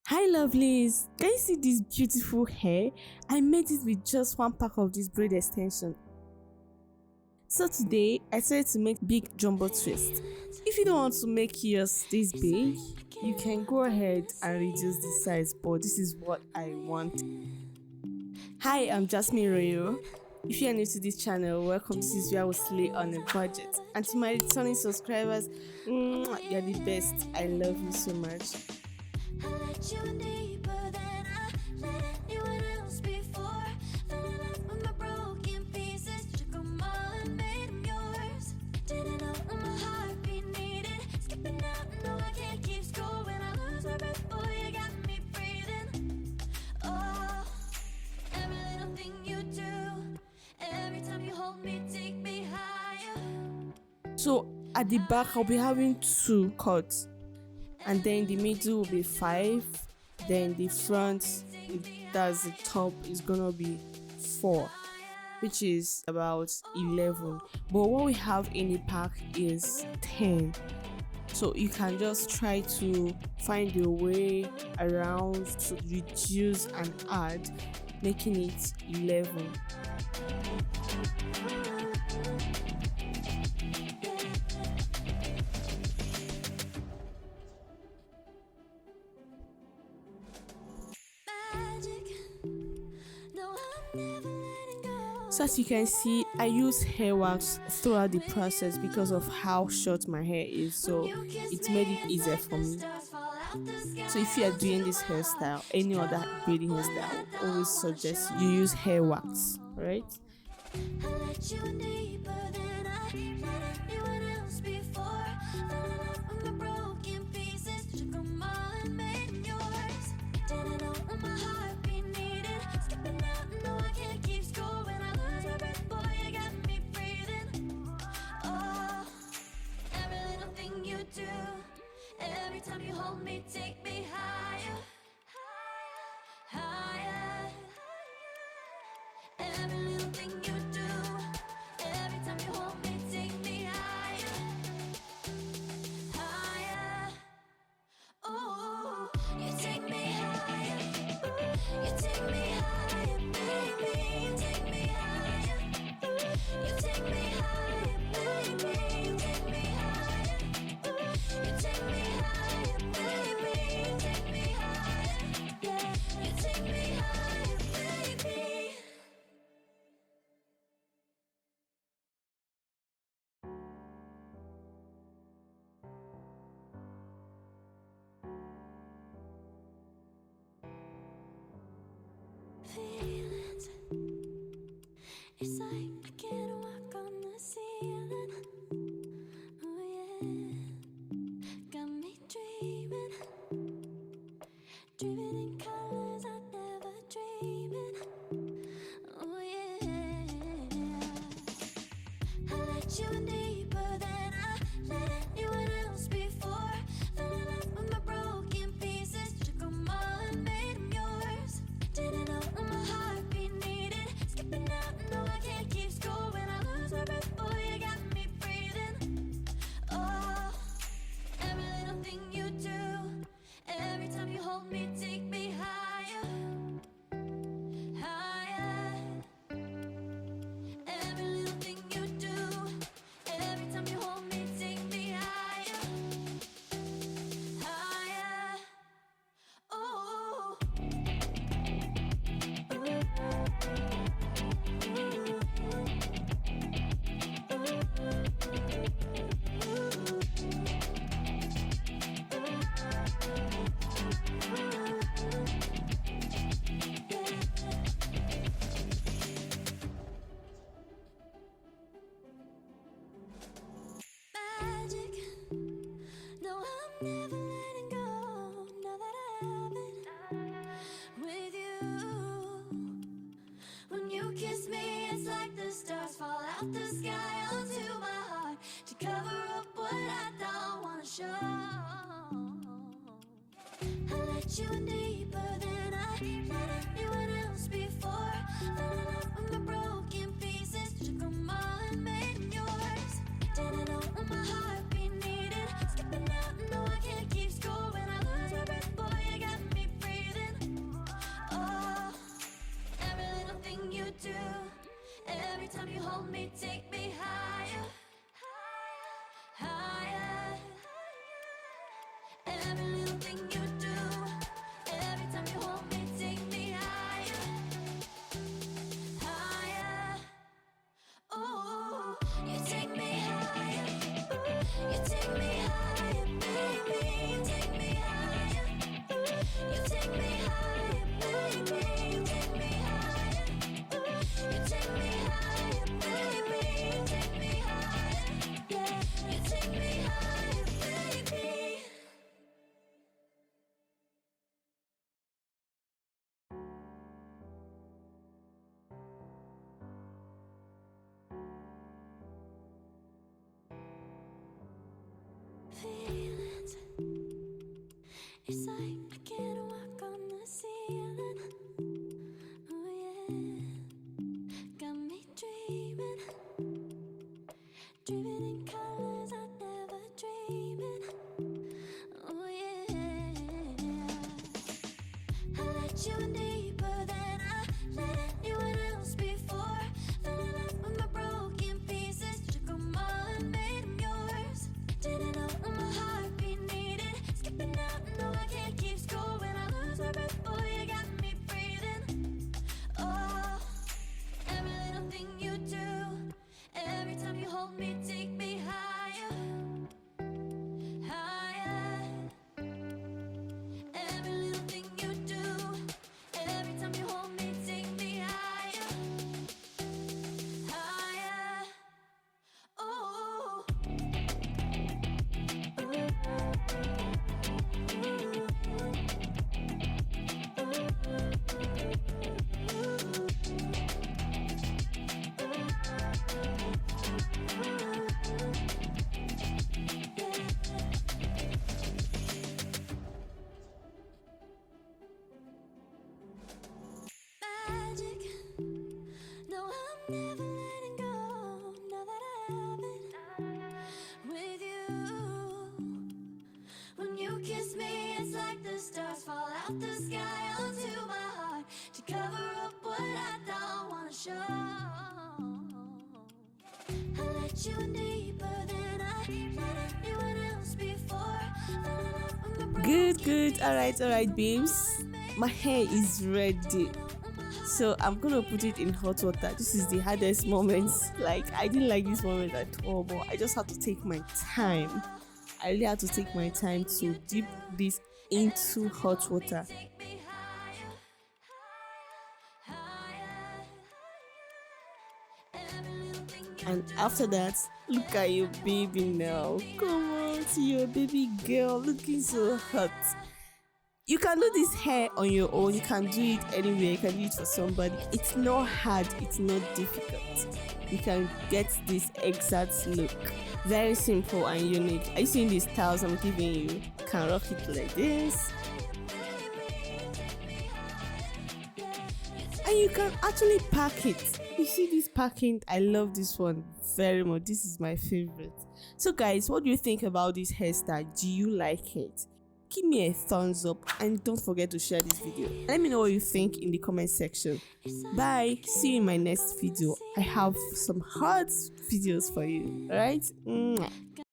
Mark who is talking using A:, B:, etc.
A: Hi lovelies, can you see this beautiful hair? I made it with just one pack of this braid extension. So today I decided to make big jumbo twist. If you don't want to make yours this big, you can go ahead and reduce the size, but this is what I want. Hi, I'm Jasmine Royo. If you are new to this channel, welcome. This is where I will slay on a budget. And to my returning subscribers, you're the best. I love you so much. So at the back I'll be having 2 cuts, and then the middle will be 5, then the front, if that's the top, is gonna be 4, which is about 11. But what we have in the pack is 10, so you can just try to find your way around to reduce and add, making it 11. So as you can see, I use hair wax throughout the process because of how short my hair is, so it made it easier for me. So if you are doing this hairstyle, any other braiding hairstyle, I would always suggest you use hair wax, right?
B: Feelings, it's like I can't walk on the ceiling. Oh yeah, got me dreaming in colors I never dreamed in. Oh yeah, I let you in deeper than I let anyone else before. Fell in love with my broken pieces, took them all and made them yours. Didn't know what my heartbeat needed. Skipping out, no I can't keep score. When I lose my breath, boy, you got me breathing. Oh, every little thing you do, every time you hold me, take me higher, higher. Every little thing you do, every time you hold me, take me higher, higher. Oh. Magic, no, I'm never letting go. Now that I have it with you. When you kiss me, it's like the stars fall out the sky onto my heart to cover up what I don't wanna show. I let you in deeper than I let anyone else before. Fell in love with my broken pieces, took them all and made them yours. Didn't know what my heartbeat needed. Skipping out, no I can't keep score. When I lose my breath, boy, you got me. thing you do. Every time you hold me, take me higher, higher. Oh, you take me higher. You take me higher, baby. You take me higher. You take me higher, baby. You take me higher. You take me higher, baby. You take me higher. Yeah, you take me higher, baby. Feelings, it's like I can't walk on the ceiling. Oh yeah, got me dreaming, dreaming in colors I never dreamed in. Oh yeah, I let you in deeper than I let anyone else before. Fell in love with my broken pieces, took them all and made them yours. Didn't know my heartbeat needed skipping out, no I can't keep score. When I lose my breath, boy, you got me breathing. Oh, every little thing you do, every time you hold me, take me higher, higher. Every little thing you do, every time you hold me, take me higher, higher. Oh. Magic. No, I'm never letting go. Now that I have it with you. When you kiss me, it's like the stars fall out the sky onto my heart to cover up what I don't wanna show. I let you in deeper than I let anyone else before. Fell in love with my
A: Good. Alright, babes. My hair is ready. So I'm gonna put it in hot water. This is the hardest moment. Like, I didn't like this moment at all, but I just had to take my time. I really had to take my time to dip this into hot water.
B: take me higher, higher, higher. Every little thing you
A: And after that, look at your baby now. Come on, see your baby girl looking so hot. You can do this hair on your own. You can do it anywhere. You can do it for somebody. It's not hard. It's not difficult. You can get this exact look. Very simple and unique. Are you seeing these styles I'm giving you? You can rock it like this. And you can actually pack it. You see this packing? I love this one very much. This is my favorite. So guys, what do you think about this hairstyle? Do you like it? Give me a thumbs up and don't forget to share this video. Let me know what you think in the comment section. Bye. See you in my next video. I have some hot videos for you. Alright?